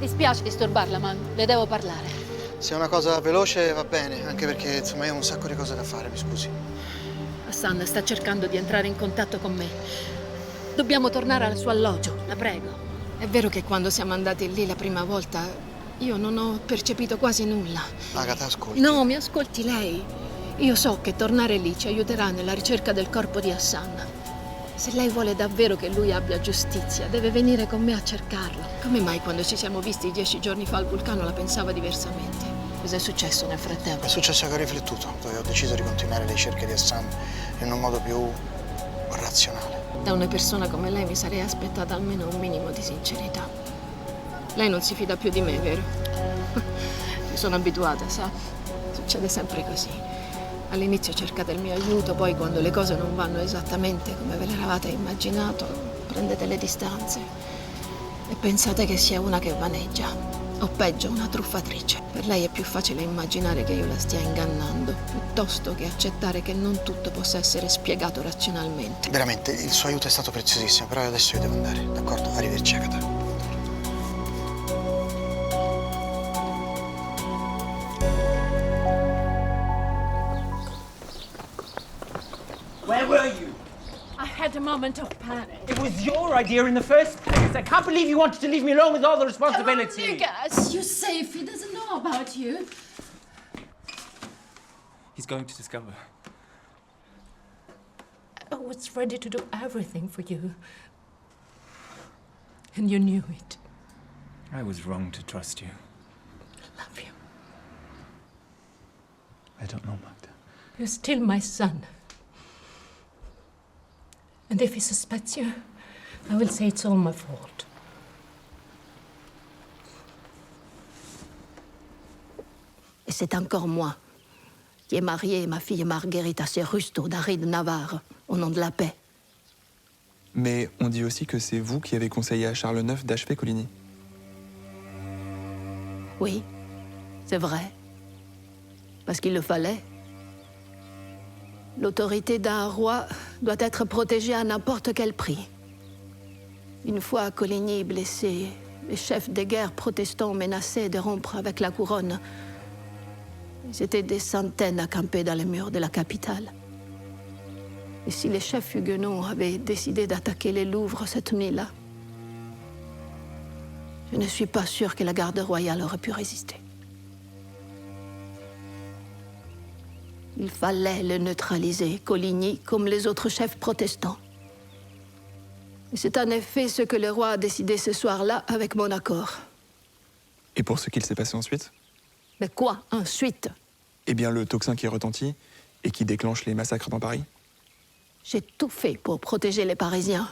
Mi spiace disturbarla, ma le devo parlare. Se è una cosa veloce va bene, anche perché insomma io ho un sacco di cose da fare, mi scusi. Hassan sta cercando di entrare in contatto con me. Dobbiamo tornare al suo alloggio, la prego. È vero che quando siamo andati lì la prima volta io non ho percepito quasi nulla. Agatha, ascolti. No, mi ascolti lei. Io so che tornare lì ci aiuterà nella ricerca del corpo di Hassan. Se lei vuole davvero che lui abbia giustizia, deve venire con me a cercarlo. Come mai quando ci siamo visti 10 giorni fa al vulcano la pensava diversamente? Cos'è successo nel frattempo? È successo che ho riflettuto, poi ho deciso di continuare le ricerche di Hassan in un modo più razionale. Da una persona come lei mi sarei aspettata almeno un minimo di sincerità. Lei non si fida più di me, vero? Ci sono abituata, sa? Succede sempre così. All'inizio cercate il mio aiuto, poi quando le cose non vanno esattamente come ve l'eravate immaginato, prendete le distanze e pensate che sia una che vaneggia, o peggio, una truffatrice. Per lei è più facile immaginare che io la stia ingannando, piuttosto che accettare che non tutto possa essere spiegato razionalmente. Veramente, il suo aiuto è stato preziosissimo, però adesso io devo andare, d'accordo? Arrivederci, Agatha. Where were you? I had a moment of panic. It was your idea in the first place. I can't believe you wanted to leave me alone with all the responsibility. Lucas, you're safe. He doesn't know about you. He's going to discover. I was ready to do everything for you. And you knew it. I was wrong to trust you. I love you. I don't know, Magda. You're still my son. And if he suspects you, I will say it's all my fault. Et c'est encore moi qui ai marié ma fille Margherita Serusto d'Arri de Navarre, au nom de la paix. Mais on dit aussi que c'est vous qui avez conseillé à Charles IX d'achever Coligny. Oui, c'est vrai. Parce qu'il le fallait. L'autorité d'un roi doit être protégée à n'importe quel prix. Une fois Coligny blessé, les chefs des guerres protestants menaçaient de rompre avec la couronne. Ils étaient des centaines à camper dans les murs de la capitale. Et si les chefs huguenots avaient décidé d'attaquer les Louvres cette nuit-là, je ne suis pas sûre que la garde royale aurait pu résister. Il fallait le neutraliser, Coligny, comme les autres chefs protestants. Et c'est en effet ce que le roi a décidé ce soir-là avec mon accord. Et pour ce qu'il s'est passé ensuite? Mais quoi, ensuite? Eh bien, le tocsin qui retentit et qui déclenche les massacres dans Paris. J'ai tout fait pour protéger les Parisiens.